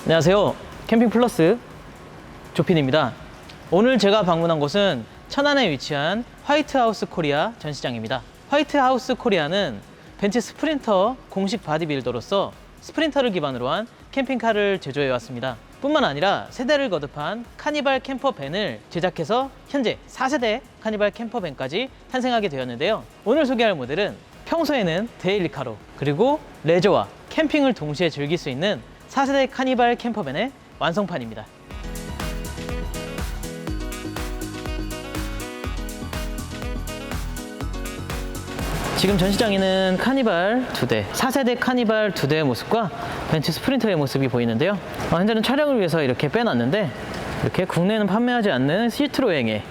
안녕하세요. 캠핑 플러스 조핀입니다. 오늘 제가 방문한 곳은 천안에 위치한 화이트하우스 코리아 전시장입니다. 화이트하우스 코리아는 벤츠 스프린터 공식 바디빌더로서 스프린터를 기반으로 한 캠핑카를 제조해 왔습니다. 뿐만 아니라 세대를 거듭한 카니발 캠퍼밴을 제작해서 현재 4세대 카니발 캠퍼밴까지 탄생하게 되었는데요. 오늘 소개할 모델은 평소에는 데일리카로 그리고 레저와 캠핑을 동시에 즐길 수 있는 4세대 카니발 캠퍼밴의 완성판입니다. 지금 전시장에는 카니발 2대, 4세대 카니발 2대의 모습과 벤츠 스프린터의 모습이 보이는데요. 현재는 촬영을 위해서 이렇게 빼놨는데 이렇게 국내에는 판매하지 않는 시트로엥의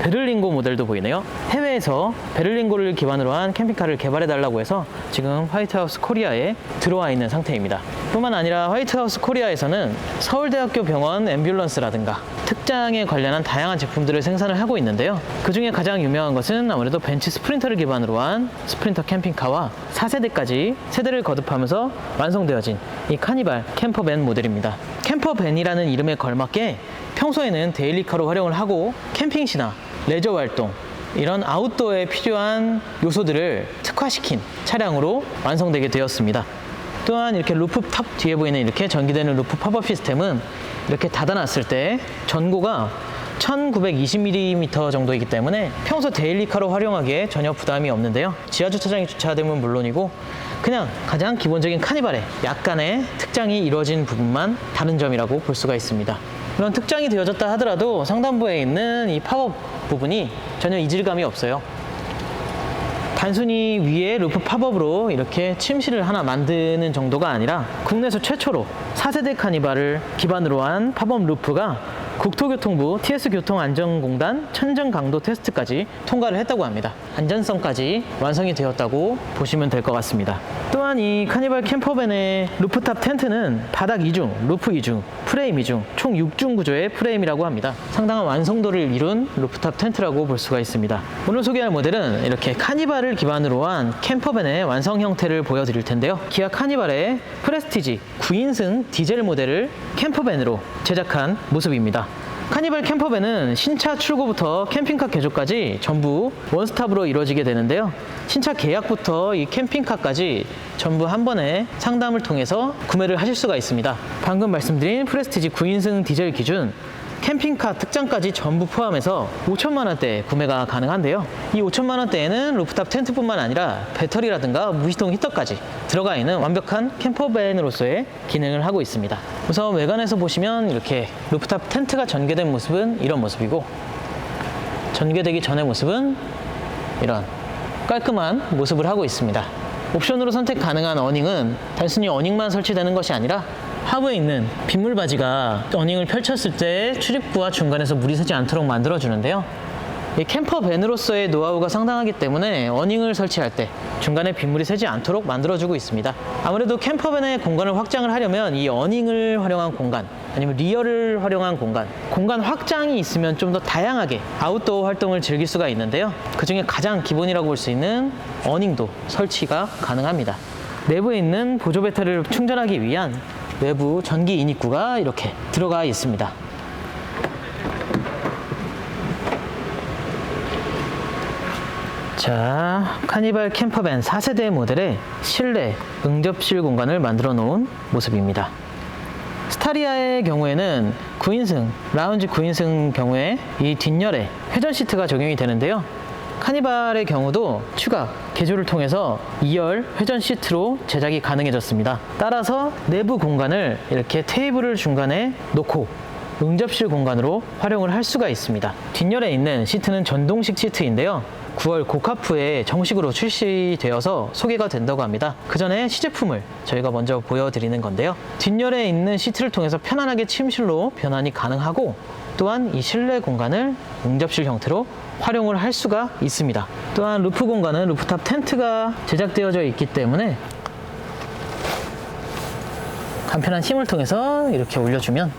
베를링고 모델도 보이네요. 해외에서 베를링고를 기반으로 한 캠핑카를 개발해달라고 해서 지금 화이트하우스 코리아에 들어와 있는 상태입니다. 뿐만 아니라 화이트하우스 코리아에서는 서울대학교 병원 앰뷸런스라든가 특장에 관련한 다양한 제품들을 생산을 하고 있는데요. 그 중에 가장 유명한 것은 아무래도 벤츠 스프린터를 기반으로 한 스프린터 캠핑카와 4세대까지 세대를 거듭하면서 완성되어진 이 카니발 캠퍼밴 모델입니다. 캠퍼밴이라는 이름에 걸맞게 평소에는 데일리카로 활용을 하고 캠핑 시나 레저 활동, 이런 아웃도어에 필요한 요소들을 특화시킨 차량으로 완성되게 되었습니다. 또한 이렇게 루프탑 뒤에 보이는 이렇게 전기되는 루프 팝업 시스템은 이렇게 닫아놨을 때 전고가 1920mm 정도이기 때문에 평소 데일리카로 활용하기에 전혀 부담이 없는데요. 지하주차장에 주차되면 물론이고 그냥 가장 기본적인 카니발에 약간의 특장이 이루어진 부분만 다른 점이라고 볼 수가 있습니다. 이런 특장이 되어졌다 하더라도 상단부에 있는 이 팝업 부분이 전혀 이질감이 없어요. 단순히 위에 루프 팝업으로 이렇게 침실을 하나 만드는 정도가 아니라 국내에서 최초로 4세대 카니발을 기반으로 한 팝업 루프가 국토교통부 TS교통안전공단 천정강도 테스트까지 통과를 했다고 합니다. 안전성까지 완성이 되었다고 보시면 될 것 같습니다. 또한 이 카니발 캠퍼밴의 루프탑 텐트는 바닥 이중, 루프 이중, 프레임 이중, 총 6중 구조의 프레임이라고 합니다. 상당한 완성도를 이룬 루프탑 텐트라고 볼 수가 있습니다. 오늘 소개할 모델은 이렇게 카니발을 기반으로 한 캠퍼밴의 완성 형태를 보여드릴 텐데요. 기아 카니발의 프레스티지 9인승 디젤 모델을 캠퍼밴으로 제작한 모습입니다. 카니발 캠퍼밴은 신차 출고부터 캠핑카 개조까지 전부 원스톱으로 이루어지게 되는데요. 신차 계약부터 이 캠핑카까지 전부 한 번에 상담을 통해서 구매를 하실 수가 있습니다. 방금 말씀드린 프레스티지 9인승 디젤 기준 캠핑카 특장까지 전부 포함해서 5천만 원대에 구매가 가능한데요. 이 5천만 원대에는 루프탑 텐트뿐만 아니라 배터리라든가 무시동 히터까지 들어가 있는 완벽한 캠퍼밴으로서의 기능을 하고 있습니다. 우선 외관에서 보시면 이렇게 루프탑 텐트가 전개된 모습은 이런 모습이고, 전개되기 전의 모습은 이런 깔끔한 모습을 하고 있습니다. 옵션으로 선택 가능한 어닝은 단순히 어닝만 설치되는 것이 아니라 하부에 있는 빗물 바지가 어닝을 펼쳤을 때 출입구와 중간에서 물이 새지 않도록 만들어주는데요. 이 캠퍼밴으로서의 노하우가 상당하기 때문에 어닝을 설치할 때 중간에 빗물이 새지 않도록 만들어주고 있습니다. 아무래도 캠퍼밴의 공간을 확장을 하려면 이 어닝을 활용한 공간, 아니면 리어를 활용한 공간 확장이 있으면 좀 더 다양하게 아웃도어 활동을 즐길 수가 있는데요. 그 중에 가장 기본이라고 볼 수 있는 어닝도 설치가 가능합니다. 내부에 있는 보조 배터리를 충전하기 위한 외부 전기 인입구가 이렇게 들어가 있습니다. 자, 카니발 캠퍼밴 4세대 모델의 실내 응접실 공간을 만들어 놓은 모습입니다. 스타리아의 경우에는 9인승, 라운지 9인승 경우에 이 뒷열에 회전 시트가 적용이 되는데요. 카니발의 경우도 추가 개조를 통해서 2열 회전 시트로 제작이 가능해졌습니다. 따라서 내부 공간을 이렇게 테이블을 중간에 놓고 응접실 공간으로 활용을 할 수가 있습니다. 뒷열에 있는 시트는 전동식 시트인데요. 9월 고카프에 정식으로 출시되어서 소개가 된다고 합니다. 그 전에 시제품을 저희가 먼저 보여드리는 건데요. 뒷열에 있는 시트를 통해서 편안하게 침실로 변환이 가능하고, 또한 이 실내 공간을 응접실 형태로 활용을 할 수가 있습니다. 또한 루프 공간은 루프탑 텐트가 제작되어져 있기 때문에 간편한 힘을 통해서 이렇게 올려주면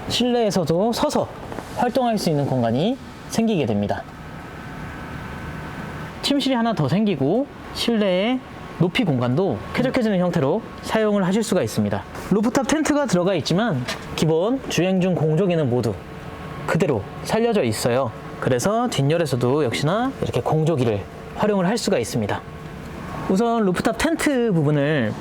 실내에서도 서서 활동할 수 있는 공간이 생기게 됩니다. 침실이 하나 더 생기고 실내에 높이 공간도 쾌적해지는 형태로 사용을 하실 수가 있습니다. 루프탑 텐트가 들어가 있지만 기본 주행 중 공조기는 모두 그대로 살려져 있어요. 그래서 뒷열에서도 역시나 이렇게 공조기를 활용을 할 수가 있습니다. 우선 루프탑 텐트 부분을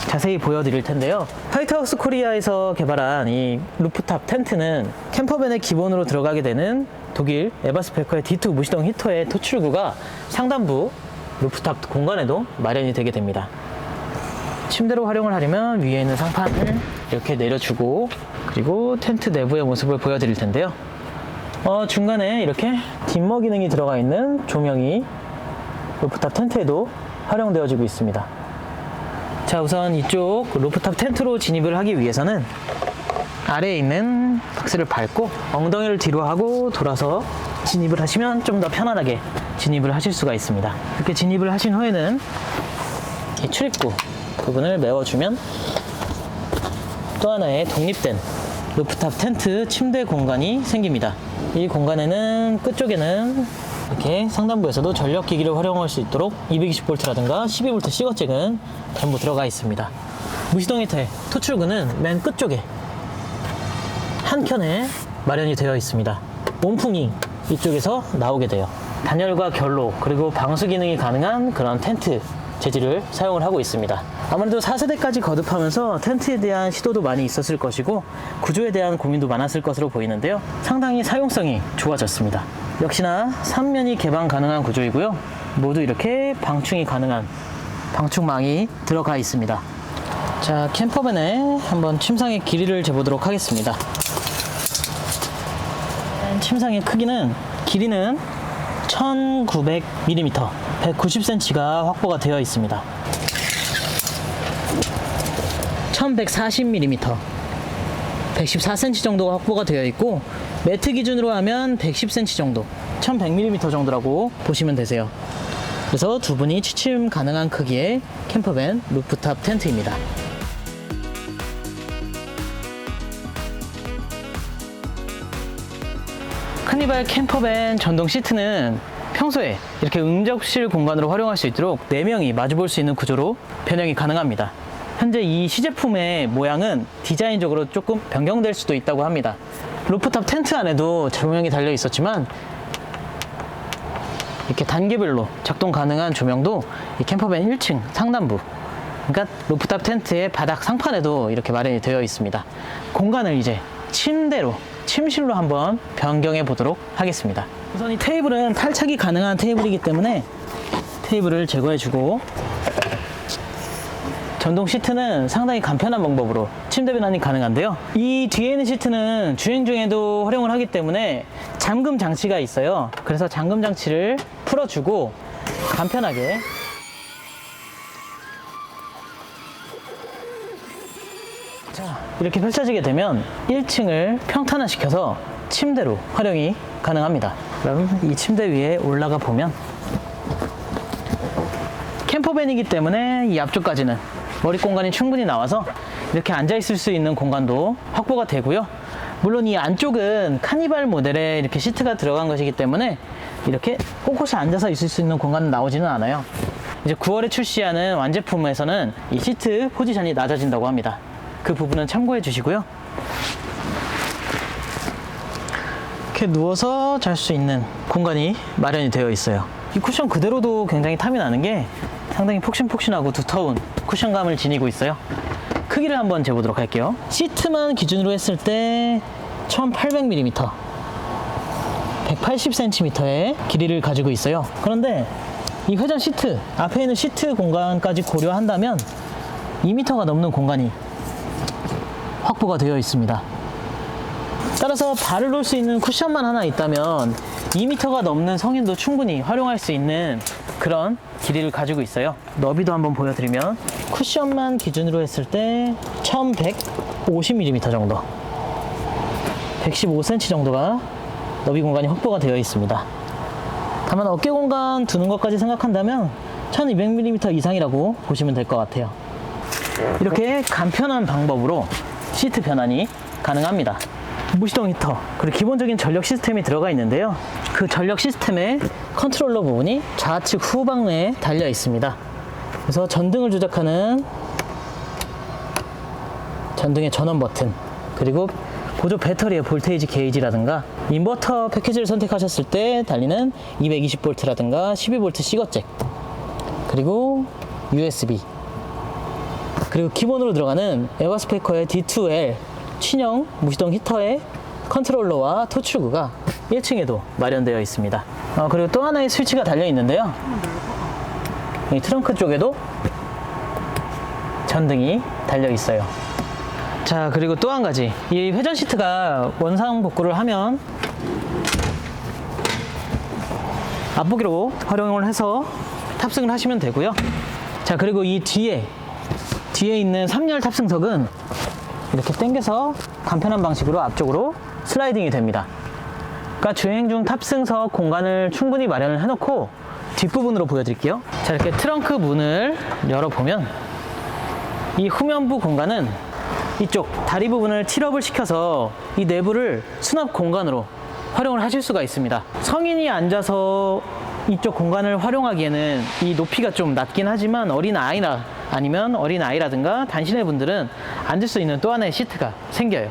자세히 보여드릴 텐데요. 화이트하우스 코리아에서 개발한 이 루프탑 텐트는 캠퍼밴에 기본으로 들어가게 되는 독일 에바스페커의 D2 무시동 히터의 토출구가 상단부 루프탑 공간에도 마련이 되게 됩니다. 침대로 활용을 하려면 위에 있는 상판을 이렇게 내려주고, 그리고 텐트 내부의 모습을 보여드릴 텐데요. 중간에 이렇게 딤머 기능이 들어가 있는 조명이 루프탑 텐트에도 활용되어지고 있습니다. 자, 우선 이쪽 루프탑 텐트로 진입을 하기 위해서는 아래에 있는 박스를 밟고 엉덩이를 뒤로 하고 돌아서 진입을 하시면 좀 더 편안하게 진입을 하실 수가 있습니다. 이렇게 진입을 하신 후에는 이 출입구 부분을 메워주면 또 하나의 독립된 루프탑 텐트 침대 공간이 생깁니다. 이 공간에는 끝쪽에는 이렇게 상단부에서도 전력기기를 활용할 수 있도록 220V라든가 12V 시거잭은 전부 들어가 있습니다. 무시동 히터의 토출구는 맨 끝쪽에 한 켠에 마련이 되어 있습니다. 온풍이 이쪽에서 나오게 돼요. 단열과 결로 그리고 방수 기능이 가능한 그런 텐트 재질을 사용을 하고 있습니다. 아무래도 4세대까지 거듭하면서 텐트에 대한 시도도 많이 있었을 것이고 구조에 대한 고민도 많았을 것으로 보이는데요. 상당히 사용성이 좋아졌습니다. 역시나 3면이 개방 가능한 구조이고요. 모두 이렇게 방충이 가능한 방충망이 들어가 있습니다. 자, 캠퍼밴에 한번 침상의 길이를 재보도록 하겠습니다. 침상의 크기는 길이는 1900mm, 190cm가 확보가 되어 있습니다. 1140mm, 114cm 정도가 확보가 되어 있고, 매트 기준으로 하면 110cm 정도, 1100mm 정도라고 보시면 되세요. 그래서 두 분이 취침 가능한 크기의 캠퍼밴 루프탑 텐트입니다. 카니발 캠퍼밴 전동 시트는 평소에 이렇게 응접실 공간으로 활용할 수 있도록 4명이 마주볼 수 있는 구조로 변형이 가능합니다. 현재 이 시제품의 모양은 디자인적으로 조금 변경될 수도 있다고 합니다. 루프탑 텐트 안에도 조명이 달려 있었지만 이렇게 단계별로 작동 가능한 조명도 이 캠퍼밴 1층 상단부, 그러니까 루프탑 텐트의 바닥 상판에도 이렇게 마련이 되어 있습니다. 공간을 이제 침실로 한번 변경해 보도록 하겠습니다. 우선 이 테이블은 탈착이 가능한 테이블이기 때문에 테이블을 제거해 주고, 전동 시트는 상당히 간편한 방법으로 침대 변환이 가능한데요. 이 뒤에 있는 시트는 주행 중에도 활용을 하기 때문에 잠금 장치가 있어요. 그래서 잠금 장치를 풀어주고 간편하게 이렇게 펼쳐지게 되면 1층을 평탄화시켜서 침대로 활용이 가능합니다. 그럼 이 침대 위에 올라가 보면 캠퍼밴이기 때문에 이 앞쪽까지는 머리 공간이 충분히 나와서 이렇게 앉아 있을 수 있는 공간도 확보가 되고요. 물론 이 안쪽은 카니발 모델에 이렇게 시트가 들어간 것이기 때문에 이렇게 꼿꼿이 앉아서 있을 수 있는 공간은 나오지는 않아요. 이제 9월에 출시하는 완제품에서는 이 시트 포지션이 낮아진다고 합니다. 그 부분은 참고해 주시고요. 이렇게 누워서 잘 수 있는 공간이 마련이 되어 있어요. 이 쿠션 그대로도 굉장히 탐이 나는 게 상당히 폭신폭신하고 두터운 쿠션감을 지니고 있어요. 크기를 한번 재보도록 할게요. 시트만 기준으로 했을 때 1800mm, 180cm의 길이를 가지고 있어요. 그런데 이 회전 시트, 앞에 있는 시트 공간까지 고려한다면 2m가 넘는 공간이 확보가 되어 있습니다. 따라서 발을 놓을 수 있는 쿠션만 하나 있다면 2m가 넘는 성인도 충분히 활용할 수 있는 그런 길이를 가지고 있어요. 너비도 한번 보여드리면 쿠션만 기준으로 했을 때 1150mm 정도, 115cm 정도가 너비 공간이 확보가 되어 있습니다. 다만 어깨 공간 두는 것까지 생각한다면 1200mm 이상이라고 보시면 될 것 같아요. 이렇게 간편한 방법으로 시트 변환이 가능합니다. 무시동 히터, 그리고 기본적인 전력 시스템이 들어가 있는데요. 그 전력 시스템의 컨트롤러 부분이 좌측 후방에 달려 있습니다. 그래서 전등을 조작하는 전등의 전원 버튼, 그리고 보조 배터리의 볼테이지 게이지라든가, 인버터 패키지를 선택하셨을 때 달리는 220V라든가 12V C거잭, 그리고 USB, 그리고 기본으로 들어가는 에버스페이커의 D2L 친형 무시동 히터의 컨트롤러와 토출구가 1층에도 마련되어 있습니다. 그리고 또 하나의 스위치가 달려 있는데요, 이 트렁크 쪽에도 전등이 달려 있어요. 자, 그리고 또 한 가지, 이 회전 시트가 원상 복구를 하면 앞보기로 활용을 해서 탑승을 하시면 되고요. 자, 그리고 이 뒤에 있는 3열 탑승석은 이렇게 당겨서 간편한 방식으로 앞쪽으로 슬라이딩이 됩니다. 그러니까 주행 중 탑승석 공간을 충분히 마련을 해놓고 뒷부분으로 보여드릴게요. 자, 이렇게 트렁크 문을 열어보면 이 후면부 공간은 이쪽 다리 부분을 틸업을 시켜서 이 내부를 수납 공간으로 활용을 하실 수가 있습니다. 성인이 앉아서 이쪽 공간을 활용하기에는 이 높이가 좀 낮긴 하지만 어린아이나 아니면 어린아이라든가 단신의 분들은 앉을 수 있는 또 하나의 시트가 생겨요.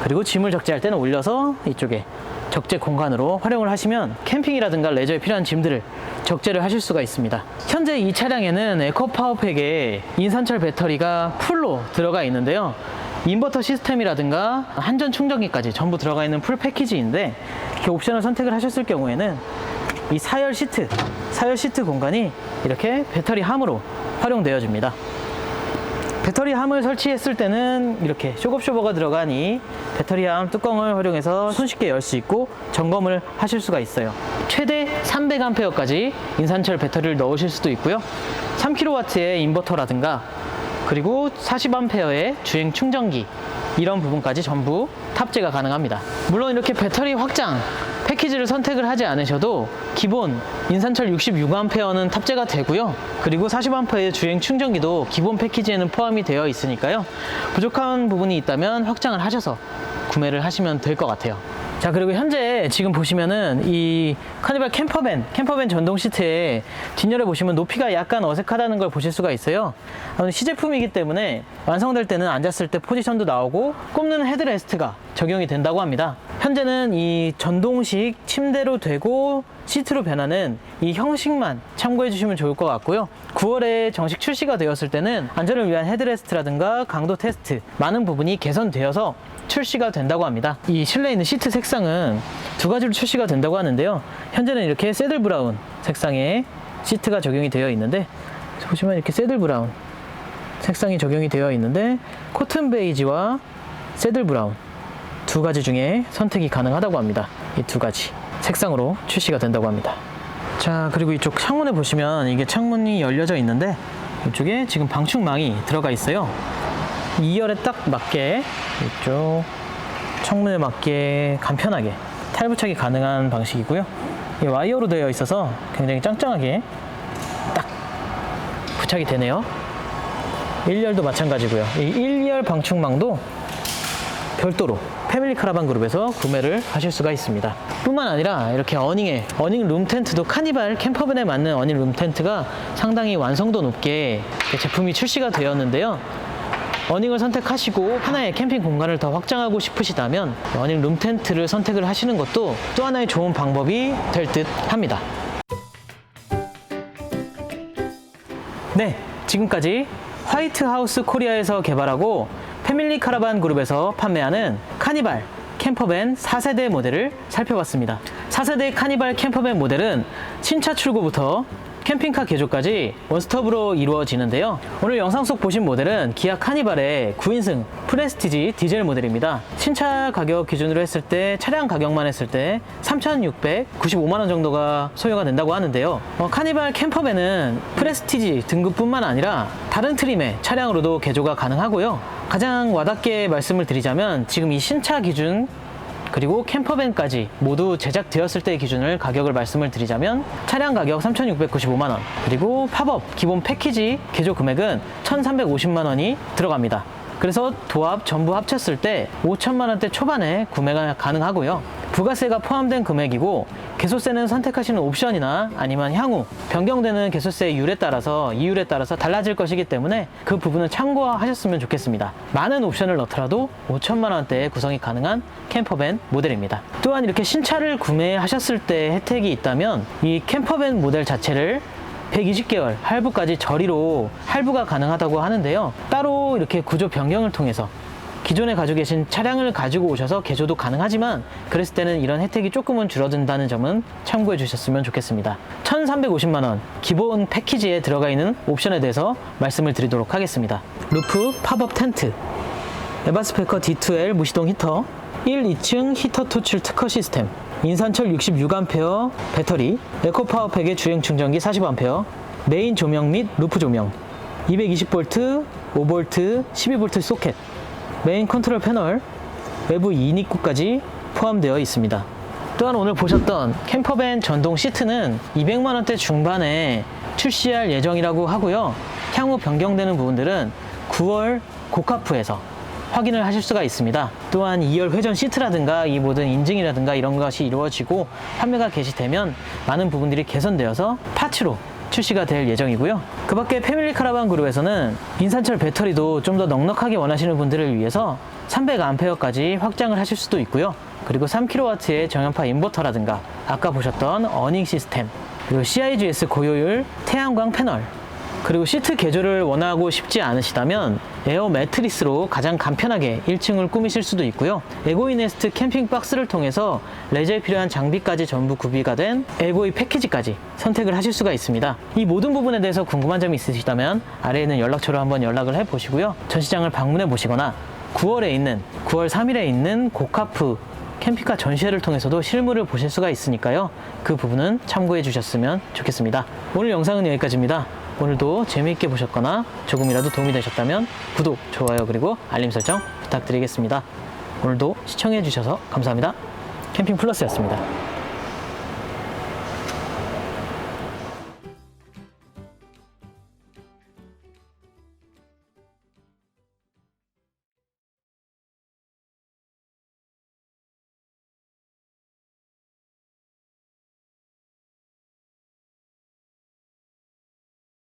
그리고 짐을 적재할 때는 올려서 이쪽에 적재 공간으로 활용을 하시면 캠핑이라든가 레저에 필요한 짐들을 적재를 하실 수가 있습니다. 현재 이 차량에는 에코파워팩에 인산철 배터리가 풀로 들어가 있는데요, 인버터 시스템이라든가 한전 충전기까지 전부 들어가 있는 풀 패키지인데, 이렇게 옵션을 선택을 하셨을 경우에는 이 사열 시트 공간이 이렇게 배터리 함으로 활용되어 줍니다. 배터리 함을 설치했을 때는 이렇게 쇼겁쇼버가 들어간 이 배터리 함 뚜껑을 활용해서 손쉽게 열 수 있고 점검을 하실 수가 있어요. 최대 300A까지 인산철 배터리를 넣으실 수도 있고요, 3kW의 인버터라든가, 그리고 40A의 주행 충전기, 이런 부분까지 전부 탑재가 가능합니다. 물론 이렇게 배터리 확장 패키지를 선택을 하지 않으셔도 기본 인산철 66A는 탑재가 되고요, 그리고 40A의 주행 충전기도 기본 패키지에는 포함이 되어 있으니까요, 부족한 부분이 있다면 확장을 하셔서 구매를 하시면 될 것 같아요. 자, 그리고 현재 지금 보시면은 이 카니발 캠퍼밴 전동 시트에 뒷열에 보시면 높이가 약간 어색하다는 걸 보실 수가 있어요. 시제품이기 때문에 완성될 때는 앉았을 때 포지션도 나오고 꼽는 헤드레스트가 적용이 된다고 합니다. 현재는 이 전동식 침대로 되고 시트로 변하는 이 형식만 참고해 주시면 좋을 것 같고요. 9월에 정식 출시가 되었을 때는 안전을 위한 헤드레스트라든가 강도 테스트, 많은 부분이 개선되어서 출시가 된다고 합니다. 이 실내에 있는 시트 색상은 두 가지로 출시가 된다고 하는데요, 현재는 이렇게 새들 브라운 색상의 시트가 적용이 되어 있는데, 보시면 이렇게 새들 브라운 색상이 적용이 되어 있는데, 코튼 베이지와 새들 브라운 두 가지 중에 선택이 가능하다고 합니다. 이 두 가지 색상으로 출시가 된다고 합니다. 자, 그리고 이쪽 창문에 보시면 이게 창문이 열려져 있는데, 이쪽에 지금 방충망이 들어가 있어요. 2열에 딱 맞게 이쪽 창문에 맞게 간편하게 탈부착이 가능한 방식이고요, 이 와이어로 되어 있어서 굉장히 짱짱하게 딱 부착이 되네요. 1열도 마찬가지고요. 이 1열 방충망도 별도로 패밀리 카라반 그룹에서 구매를 하실 수가 있습니다. 뿐만 아니라 이렇게 어닝 룸 텐트도 카니발 캠퍼밴에 맞는 어닝 룸 텐트가 상당히 완성도 높게 제품이 출시가 되었는데요, 어닝을 선택하시고 하나의 캠핑 공간을 더 확장하고 싶으시다면 어닝 룸 텐트를 선택을 하시는 것도 또 하나의 좋은 방법이 될 듯 합니다. 네, 지금까지 화이트하우스 코리아에서 개발하고 패밀리 카라반 그룹에서 판매하는 카니발 캠퍼밴 4세대 모델을 살펴봤습니다. 4세대 카니발 캠퍼밴 모델은 신차 출고부터 캠핑카 개조까지 원스톱으로 이루어지는데요, 오늘 영상 속 보신 모델은 기아 카니발의 9인승 프레스티지 디젤 모델입니다. 신차 가격 기준으로 했을 때, 차량 가격만 했을 때 3,695만원 정도가 소요가 된다고 하는데요, 카니발 캠퍼밴은 프레스티지 등급뿐만 아니라 다른 트림의 차량으로도 개조가 가능하고요, 가장 와닿게 말씀을 드리자면 지금 이 신차 기준 그리고 캠퍼밴까지 모두 제작되었을 때의 기준을 가격을 말씀을 드리자면 차량 가격 3,695만원, 그리고 팝업 기본 패키지 개조 금액은 1,350만원이 들어갑니다. 그래서 도합 전부 합쳤을 때 5천만원대 초반에 구매가 가능하고요, 부가세가 포함된 금액이고 개소세는 선택하시는 옵션이나 아니면 향후 변경되는 개소세 이율에 따라서 달라질 것이기 때문에 그 부분은 참고하셨으면 좋겠습니다. 많은 옵션을 넣더라도 5천만 원대에 구성이 가능한 캠퍼밴 모델입니다. 또한 이렇게 신차를 구매하셨을 때 혜택이 있다면 이 캠퍼밴 모델 자체를 120개월 할부까지 저리로 할부가 가능하다고 하는데요. 따로 이렇게 구조 변경을 통해서 기존에 가지고 계신 차량을 가지고 오셔서 개조도 가능하지만 그랬을 때는 이런 혜택이 조금은 줄어든다는 점은 참고해 주셨으면 좋겠습니다. 1,350만 원 기본 패키지에 들어가 있는 옵션에 대해서 말씀을 드리도록 하겠습니다. 루프 팝업 텐트, 에바스페커 D2L 무시동 히터, 1, 2층 히터 토출 특허 시스템, 인산철 66A 배터리, 에코 파워팩의 주행 충전기 40A, 메인 조명 및 루프 조명, 220V, 5V, 12V 소켓, 메인 컨트롤 패널, 외부 2입구까지 포함되어 있습니다. 또한 오늘 보셨던 캠퍼밴 전동 시트는 200만원대 중반에 출시할 예정이라고 하고요. 향후 변경되는 부분들은 9월 고카프에서 확인을 하실 수가 있습니다. 또한 2열 회전 시트라든가 이 모든 인증이라든가 이런 것이 이루어지고 판매가 개시되면 많은 부분들이 개선되어서 파츠로 출시가 될 예정이고요. 그 밖에 패밀리 카라반 그룹에서는 인산철 배터리도 좀 더 넉넉하게 원하시는 분들을 위해서 300A까지 확장을 하실 수도 있고요. 그리고 3kW의 저연파 인버터라든가 아까 보셨던 어닝 시스템, 그리고 CIGS 고효율 태양광 패널, 그리고 시트 개조를 원하고 싶지 않으시다면 에어 매트리스로 가장 간편하게 1층을 꾸미실 수도 있고요. 에고이 네스트 캠핑 박스를 통해서 레저에 필요한 장비까지 전부 구비가 된 에고이 패키지까지 선택을 하실 수가 있습니다. 이 모든 부분에 대해서 궁금한 점이 있으시다면 아래에 있는 연락처로 한번 연락을 해 보시고요. 전시장을 방문해 보시거나 9월 3일에 있는 고카프 캠핑카 전시회를 통해서도 실물을 보실 수가 있으니까요. 그 부분은 참고해 주셨으면 좋겠습니다. 오늘 영상은 여기까지입니다. 오늘도 재미있게 보셨거나 조금이라도 도움이 되셨다면 구독, 좋아요, 그리고 알림 설정 부탁드리겠습니다. 오늘도 시청해 주셔서 감사합니다. 캠핑 플러스였습니다.